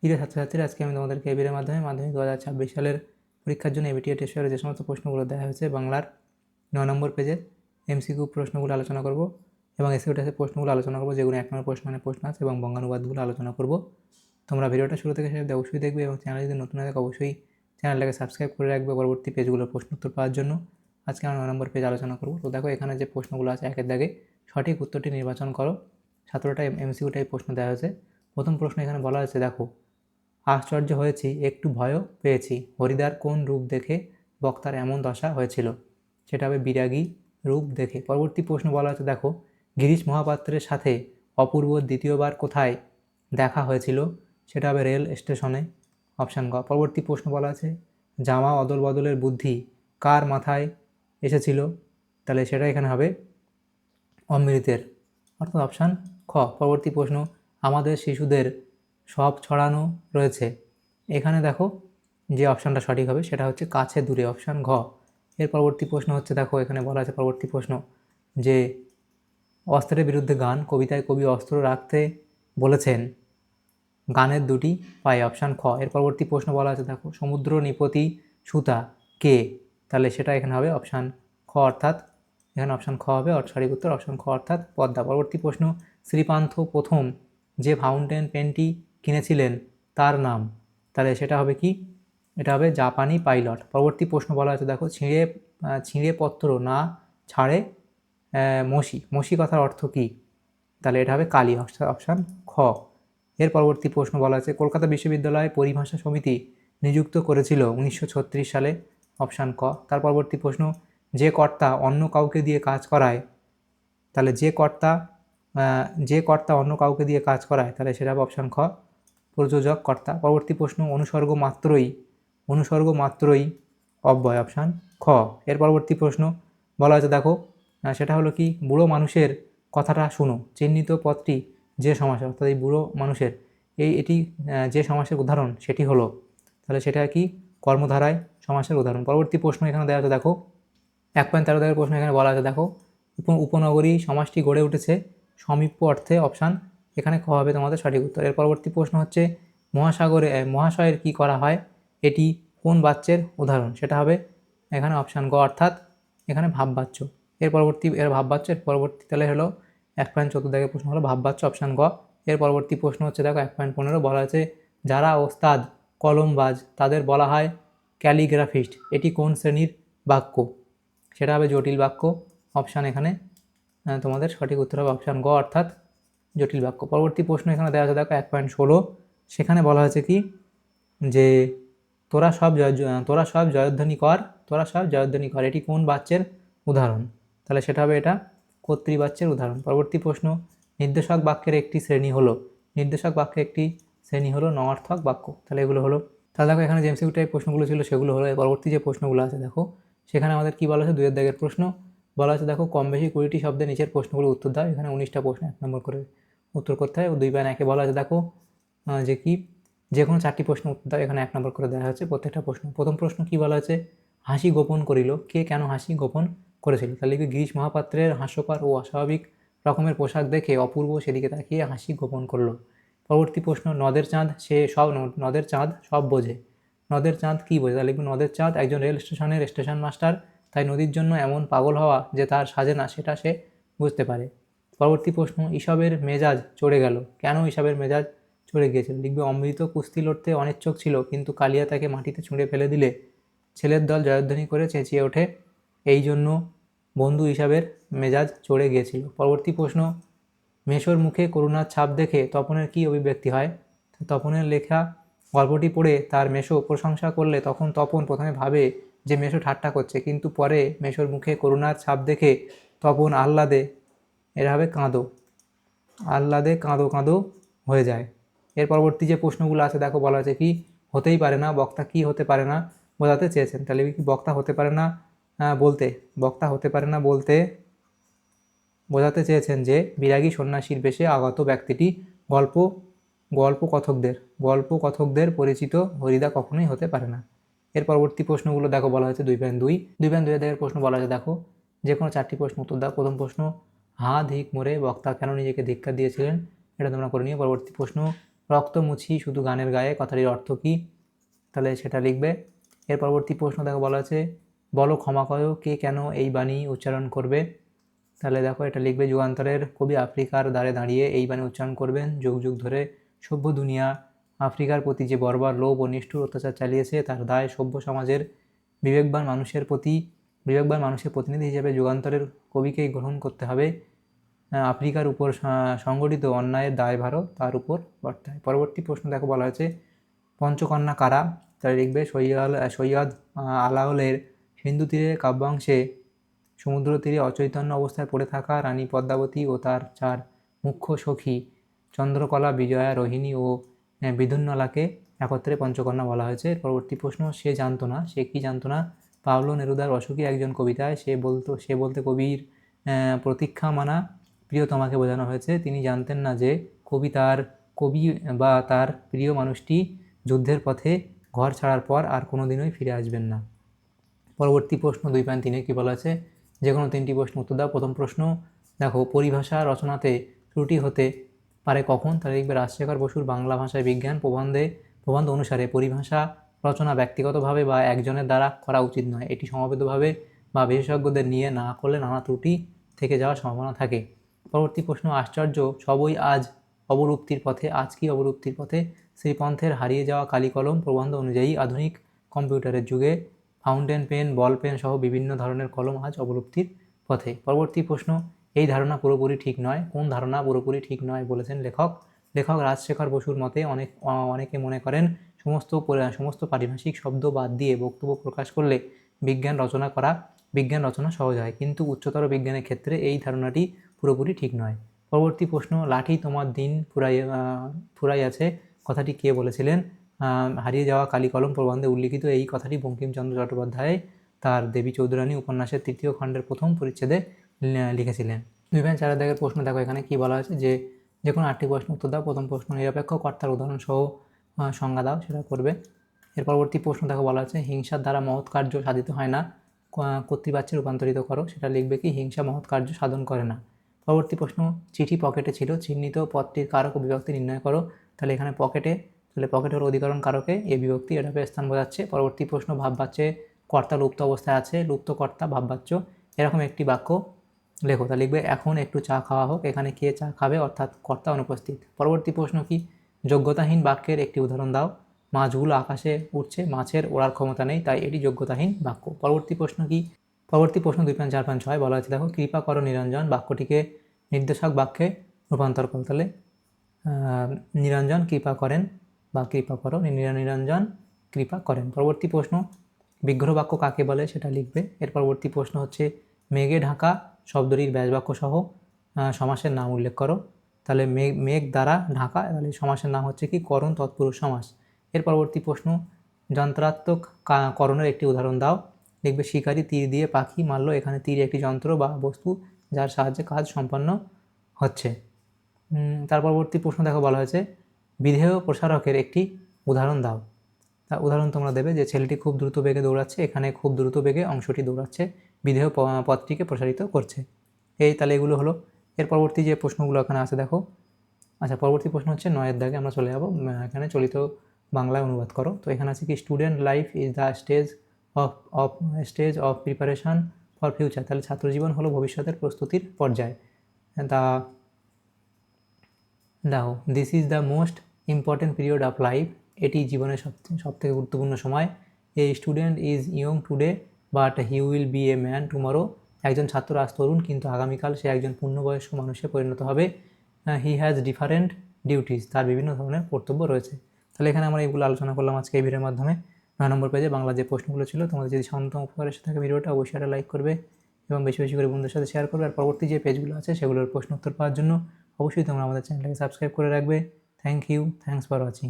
প্রিয় ছাত্রছাত্রীরা, আজকে আমি তোমাদেরকে এবির মাধ্যমে মাধ্যমিক 2026 সালের পরীক্ষার জন্য এবিটিএ টেস্ট পেপারে যে সমস্ত প্রশ্নগুলো দেওয়া হয়েছে বাংলার 9 নম্বর পেজের এমসিকিউ প্রশ্নগুলো আলোচনা করব এবং এসকিউ টেস্টের প্রশ্নগুলো আলোচনা করব, যেগুলো 1 নম্বর প্রশ্ন আছে, এবং বঙ্গানুবাদগুলো আলোচনা করব। তোমরা ভিডিওটা শুরু থেকে শেষ অবশ্যই দেখবে এবং চ্যানেল যদি নতুন থাকে অবশ্যই চ্যানেলটাকে সাবস্ক্রাইব করে রাখবে পরবর্তী পেজগুলোর প্রশ্ন উত্তর পাওয়ার জন্য। আজকে আমরা 9 নম্বর পেজ আলোচনা করব। তো দেখো, এখানে যে প্রশ্নগুলো আছে একের দাগে সঠিক উত্তরটি নির্বাচন করো। 17টা এমসিকিউ টাইপ প্রশ্ন দেওয়া হয়েছে। প্রথম প্রশ্ন এখানে বলা হয়েছে, দেখো, আশ্চর্য হয়েছি, একটু ভয়ও পেয়েছি, হরিদার কোন রূপ দেখে বক্তার এমন দশা হয়েছিল? সেটা হবে বিরাগী রূপ দেখে। পরবর্তী প্রশ্ন বলা হচ্ছে, দেখো, গিরিশ মহাপাত্রের সাথে অপূর্ব দ্বিতীয়বার কোথায় দেখা হয়েছিল? সেটা হবে রেল স্টেশনে, অপশান গ। পরবর্তী প্রশ্ন বলা আছে, জামা অদল বদলের বুদ্ধি কার মাথায় এসেছিল? তাহলে সেটা এখানে হবে অমৃতের, অর্থাৎ অপশান খ। পরবর্তী প্রশ্ন, আমাদের শিশুদের সব ছড়ানো রয়েছে। এখানে দেখো যে অপশানটা সঠিক হবে সেটা হচ্ছে কাছে দূরে, অপশান ঘ। এর পরবর্তী প্রশ্ন হচ্ছে, দেখো এখানে বলা আছে পরবর্তী প্রশ্ন যে অস্ত্রের বিরুদ্ধে গান, কবিতায় কবি অস্ত্র রাখতে বলেছেন গানের দুটি পায়ে, অপশান খ। এর পরবর্তী প্রশ্ন বলা আছে, দেখো, সমুদ্র নিপতি সুতা কে? তাহলে সেটা এখানে হবে অপশান খ, অর্থাৎ এখানে অপশান খ হবে সঠিক উত্তর, অপশান খ অর্থাৎ পদ্মা। পরবর্তী প্রশ্ন, শ্রীপান্থ প্রথম যে ফাউন্টেন পেনটি কিনেছিলেন তার নাম? তাহলে সেটা হবে কি? এটা হবে জাপানি পাইলট। পরবর্তী প্রশ্ন বলা আছে, দেখো, ছিঁড়ে পত্র না ছাড়ে মসি, মসি কথার অর্থ কী? তাহলে এটা হবে কালি, অপশান খ। এর পরবর্তী প্রশ্ন বলা আছে, কলকাতা বিশ্ববিদ্যালয় পরিভাষা সমিতি নিযুক্ত করেছিল 1936 সালে, অপশান ক। তার পরবর্তী প্রশ্ন, যে কর্তা অন্য কাউকে দিয়ে কাজ করায়, তাহলে যে কর্তা অন্য কাউকে দিয়ে কাজ করায়, তাহলে সেটা হবে অপশান খ, প্রযোজক কর্তা। পরবর্তী প্রশ্ন, অনুসর্গ মাত্রই অব্যয়, অপশান খ। এর পরবর্তী প্রশ্ন বলা আছে, দেখো, সেটা হলো কি, বুড়ো মানুষের কথাটা শুনো, চিহ্নিত পদটি যে সমাস, অর্থাৎ এই বুড়ো মানুষের এটি যে সমাসের উদাহরণ সেটি হলো, তাহলে সেটা কি, কর্মধারায় সমাসের উদাহরণ। পরবর্তী প্রশ্ন এখানে দেওয়া আছে, দেখো 1.13 দাগের প্রশ্ন এখানে বলা আছে, দেখো, উপনগরী সমাসটি গড়ে উঠেছে সমীপ্য অর্থে, অপশান এখানে খ হবে তোমাদের সঠিক উত্তর। এর পরবর্তী প্রশ্ন হচ্ছে, মহাশয়ের কি করা হয়, এটি কোন বাচ্যের উদাহরণ? সেটা হবে এখানে অপশান গ, অর্থাৎ এখানে ভাববাচ্য। এর ভাববাচ্য। এর পরবর্তী তাহলে হলো 1.14 দাগের প্রশ্ন হলো ভাববাচ্য, অপশান গ। এর পরবর্তী প্রশ্ন হচ্ছে, দেখো 1.15 বলা আছে, যারা ওস্তাদ কলমবাজ তাদের বলা হয় ক্যালিগ্রাফিস্ট, এটি কোন শ্রেণীর বাক্য? সেটা হবে জটিল বাক্য, অপশান এখানে তোমাদের সঠিক উত্তর হবে অপশান গ, অর্থাৎ জটিল বাক্য। পরবর্তী প্রশ্ন এখানে দেওয়া আছে, দেখো 1.16, সেখানে বলা হয়েছে কি, যে তোরা সব জয়ধ্বনি কর, এটি কোন বাচ্যের উদাহরণ? তাহলে সেটা হবে এটা কর্তৃবাচ্যের উদাহরণ। পরবর্তী প্রশ্ন, নির্দেশক বাক্যের একটি শ্রেণী হলো নয়ার্থক বাক্য। তাহলে এগুলো হলো। তাহলে দেখো, এখানে যে এমসিকিউ টাইপ প্রশ্নগুলো ছিল সেগুলো হলো। পরবর্তী যে প্রশ্নগুলো আছে, দেখো সেখানে আমাদের কি বলা আছে, 2 দাগের প্রশ্ন বলা আছে, দেখো, কম বেশি 20টি শব্দে নিচের প্রশ্নগুলো উত্তর দাও। এখানে 19টা প্রশ্ন 1 নম্বর করে উত্তর করতে হয়। 2.1 বলা আছে, দেখো, যে কি, যে কোনো 4টি প্রশ্ন উত্তর দাও। এখানে 1 নম্বর করে দেওয়া হচ্ছে প্রত্যেকটা প্রশ্ন। প্রথম প্রশ্ন কি বলা আছে, হাসি গোপন করিল, কে কেন হাসি গোপন করেছিল? তাহলে কি, গিরিশ মহাপাত্রের হাস্যকর ও অস্বাভাবিক রকমের পোশাক দেখে অপূর্ব সেদিকে তাকিয়ে হাসি গোপন করলো। পরবর্তী প্রশ্ন, নদের চাঁদ সব বোঝে, নদের চাঁদ কী বোঝে? তাহলে লিখবে, নদের চাঁদ একজন রেল স্টেশনের স্টেশন মাস্টার, তাই নদীর জন্য এমন পাগল হওয়া যে তার সাজে না সেটা সে বুঝতে পারে। পরবর্তী প্রশ্ন, ঈশবের মেজাজ চড়ে গেল, কেন ঈশবের মেজাজ চড়ে গিয়েছিল? লিখবে, অমৃত কুস্তি লড়তে অনিচ্ছুক ছিল, কিন্তু কালিয়া তাকে মাটিতে ছুঁড়ে ফেলে দিলে ছেলের দল জয়ধ্বনি করে চেঁচিয়ে ওঠে, এই জন্য বন্ধু ঈশবের মেজাজ চড়ে গিয়েছিল। পরবর্তী প্রশ্ন, মেসোর মুখে করুণার ছাপ দেখে তপনের কী অভিব্যক্তি হয়? তপনের লেখা গল্পটি পড়ে তার মেসো প্রশংসা করলে তখন তপন প্রথমে ভাবে যে মেসো ঠাট্টা করছে, কিন্তু পরে মেসোর মুখে করুণার ছাপ দেখে তপন আহ্লাদে কাঁদো কাঁদো হয়ে যায়। এর পরবর্তী যে প্রশ্নগুলো আছে, দেখো বলা আছে কি, হতেই পারে না, বক্তা কি হতে পারে না বোঝাতে চেয়েছেন? তাহলে কি, বক্তা হতে পারে না বলতে বোঝাতে চেয়েছেন যে বিরাগী সন্ন্যাসীর বেশে আগত ব্যক্তিটি গল্পকথকদের পরিচিত হরিদা কখনোই হতে পারে না। এর পরবর্তী প্রশ্নগুলো দেখো বলা হয়েছে 2.2 দাগের প্রশ্ন বলা আছে, দেখো, যে কোনো 4টি প্রশ্ন উত্তর দাও। প্রথম প্রশ্ন, হা ধিক মোরে বক্তা কেন নিজেকে ধিক্কার দিয়েছিলেন? এটা তোমরা করে নিও। পরবর্তী প্রশ্ন, রক্ত মুছি শুধু গানের গায়ে, কথাটির অর্থ কী? তাহলে সেটা লিখবে। এর পরবর্তী প্রশ্ন দেখো বলা আছে, বলো ক্ষমা করো, কে কেন এই বাণী উচ্চারণ করবে? তাহলে দেখো এটা লিখবে, যুগান্তরের কবি আফ্রিকার দ্বারে দাঁড়িয়ে এই বাণী উচ্চারণ করবেন, যুগ যুগ ধরে সভ্য দুনিয়া আফ্রিকার প্রতি যে বর্বর লোভ ও নিষ্ঠুর অত্যাচার চালিয়েছে তার দায় সভ্য সমাজের বিবেকবান মানুষের প্রতিনিধি হিসেবে যুগান্তরের কবিকেই গ্রহণ করতে হবে। আফ্রিকার উপর সংগঠিত অন্যায়ের দায়ভারও তার উপর বর্তায়। পরবর্তী প্রশ্ন দেখো বলা হয়েছে, পঞ্চকন্যা কারা? তারা লিখবে, সৈয়দ আলাওলের সিন্ধু তীরে কাব্যাংশে সমুদ্র তীরে অচৈতন্য অবস্থায় পড়ে থাকা রানী পদ্মাবতী ও তার 4 মুখ্য সখী চন্দ্রকলা, বিজয়া, রোহিণী ও বিধুন্নলাকে একত্রে পঞ্চকন্যা বলা হয়েছে। পরবর্তী প্রশ্ন, সে জানতো না, সে কি জানতো না? পাওলো নেরুদার অসুখী একজন কবিতায় সে বলতে কবির প্রতীক্ষা মানা প্রিয়তমাকে বোঝানো হয়েছে। তিনি জানতেন না যে কবি বা তার প্রিয় মানুষটি যুদ্ধের পথে ঘর ছাড়ার পর আর কোনোদিনই ফিরে আসবেন না। পরবর্তী প্রশ্ন 2.3 কী বলা আছে? যে কোনো 3টি প্রশ্ন উত্তর দাও। প্রথম প্রশ্ন দেখো, পরিভাষা রচনাতে ত্রুটি হতে পারে কখন? তাহলে লিখবে, রাজশেখর বসুর বাংলা ভাষায় বিজ্ঞান প্রবন্ধ অনুসারে পরিভাষা রচনা ব্যক্তিগতভাবে বা একজনের দ্বারা করা উচিত নয়। এটি সমবেতভাবে বা বিশেষজ্ঞদের নিয়ে না করলে নানা ত্রুটি থেকে যাওয়ার সম্ভাবনা থাকে। পরবর্তী প্রশ্ন, আশ্চর্য সবই আজ অবলুপ্তির পথে। আজ কি অবলুপ্তির পথে? শ্রীপন্থের হারিয়ে যাওয়া কালিকলম প্রবন্ধ অনুযায়ী আধুনিক কম্পিউটারের যুগে ফাউন্টেন পেন, বল পেন সহ বিভিন্ন ধরনের কলম আজ অবলুপ্তির পথে। পরবর্তী প্রশ্ন, এই ধারণা পুরোপুরি ঠিক নয়। কোন ধারণা পুরোপুরি ঠিক নয় বলেছেন লেখক? রাজশেখর বসুর মতে অনেকে মনে করেন সমস্ত পারিভাষিক শব্দ বাদ দিয়ে বক্তব্য প্রকাশ করলে বিজ্ঞান রচনা সহজ হয়, কিন্তু উচ্চতর বিজ্ঞানের ক্ষেত্রে এই ধারণাটি পুরোপুরি ঠিক নয়। পরবর্তী প্রশ্ন, লাঠি তোমার দিন ফুরাইয়াছে কথাটি কে বলেছিলেন? হারিয়ে যাওয়া কালিকলম প্রবন্ধে উল্লিখিত এই কথাটি বঙ্কিমচন্দ্র চট্টোপাধ্যায় তার দেবী চৌধুরানী উপন্যাসের 3য় খণ্ডের প্রথম পরিচ্ছেদে লিখেছিলেন। 2.4 দাগের প্রশ্ন দেখো, এখানে কি বলা আছে, যে কোনো 8টি প্রশ্ন উত্তর দাও। প্রথম প্রশ্ন, নিরপেক্ষ কর্তার উদাহরণ সহ সংজ্ঞা দাও, সেটা করবে। এর পরবর্তী প্রশ্ন দেখো বলা আছে, হিংসার দ্বারা মহৎ কার্য সাধিত হয় না, কর্তৃবাচ্যে রূপান্তরিত করো, সেটা লিখবে কি, হিংসা মহৎ কার্য সাধন করে না। পরবর্তী প্রশ্ন, চিঠি পকেটে ছিল, চিহ্নিত পদটির কারক ও বিভক্তি নির্ণয় করো। তাহলে এখানে পকেটে, তাহলে পকেটের অধিকরণ কারকে এ বিভক্তি, এটা স্থান বোঝাচ্ছে। পরবর্তী প্রশ্ন, ভাববাচ্যে কর্তা লুপ্ত অবস্থায় আছে, লুপ্ত কর্তা ভাববাচ্য, এরকম একটি বাক্য লেখো। তা লিখবে, এখন একটু চা খাওয়া হোক, এখানে কে চা খাবে, অর্থাৎ কর্তা অনুপস্থিত। পরবর্তী প্রশ্ন কি, যোগ্যতাহীন বাক্যের একটি উদাহরণ দাও। মাছগুলো আকাশে উঠছে, মাছের ওড়ার ক্ষমতা নেই, তাই এটি যোগ্যতাহীন বাক্য। পরবর্তী প্রশ্ন কি, পরবর্তী প্রশ্ন 2.4.6 বলা হচ্ছে, দেখো, কৃপা করো নিরঞ্জন বাক্যটিকে নির্দেশক বাক্যে রূপান্তর করো। তাহলে নিরঞ্জন কৃপা করেন বা কৃপা করো, নিরঞ্জন কৃপা করেন। পরবর্তী প্রশ্ন, বিগ্রহ বাক্য কাকে বলে, সেটা লিখবে। এর পরবর্তী প্রশ্ন হচ্ছে, মেঘে ঢাকা শব্দটির ব্যাসবাক্য সহ সমাসের নাম উল্লেখ করো। তাহলে মেঘ দ্বারা ঢাকা, তাহলে সমাসের নাম হচ্ছে কি, করণ তৎপুরুষ সমাস। এর পরবর্তী প্রশ্ন, যন্ত্রাত্মক করণের একটি উদাহরণ দাও। লিখবে, শিকারী তীর দিয়ে পাখি মারল, এখানে তীর একটি যন্ত্র বা বস্তু যার সাহায্যে কাজ সম্পন্ন হচ্ছে। তার পরবর্তী প্রশ্ন দেখো বলা হয়েছে, বিধেয় প্রসারকের একটি উদাহরণ দাও। তা উদাহরণ তোমরা দেবে যে ছেলেটি খুব দ্রুত বেগে দৌড়াচ্ছে, এখানে খুব দ্রুত বেগে অংশটি দৌড়াচ্ছে, বিধেয় পথটিকে প্রসারিত করছে। তাহলে এগুলো হলো। এর পরবর্তী যে প্রশ্নগুলো এখানে আছে দেখো, আচ্ছা, পরবর্তী প্রশ্ন হচ্ছে 9 দাগে আমরা চলে যাবো। এখানে চলিত বাংলায় অনুবাদ করো। তো এখানে আছে কি, student life is the stage of preparation for future. তাহলে ছাত্রজীবন হলো ভবিষ্যতের প্রস্তুতির পর্যায়। দেখো, this is the most important period of life, এটি জীবনের সবথেকে গুরুত্বপূর্ণ সময়। A student is young today but he will B a man tomorrow. একজন ছাত্র আজ তরুণ, কিন্তু আগামীকাল সে একজন পূর্ণবয়স্ক মানুষে পরিণত হবে। হি হ্যাজ ডিফারেন্ট ডিউটিস, তার বিভিন্ন ধরনের কর্তব্য রয়েছে। তাহলে এখানে আমরা এগুলো আলোচনা করলাম আজকে এই ভিডিওর মাধ্যমে। 9 নম্বর পেজে বাংলা যে প্রশ্নগুলো ছিল, তোমাদের যদি সামান্যতম উপকার এসে থাকে ভিডিওটা অবশ্যই একটা লাইক করবে এবং বেশি বেশি করে বন্ধুদের সাথে শেয়ার করবে। আর পরবর্তী যে পেজগুলো আছে সেগুলোর প্রশ্ন উত্তর পাওয়ার জন্য অবশ্যই তোমরা আমাদের চ্যানেলটাকে সাবস্ক্রাইব করে রাখবে। Thank you, thanks for watching.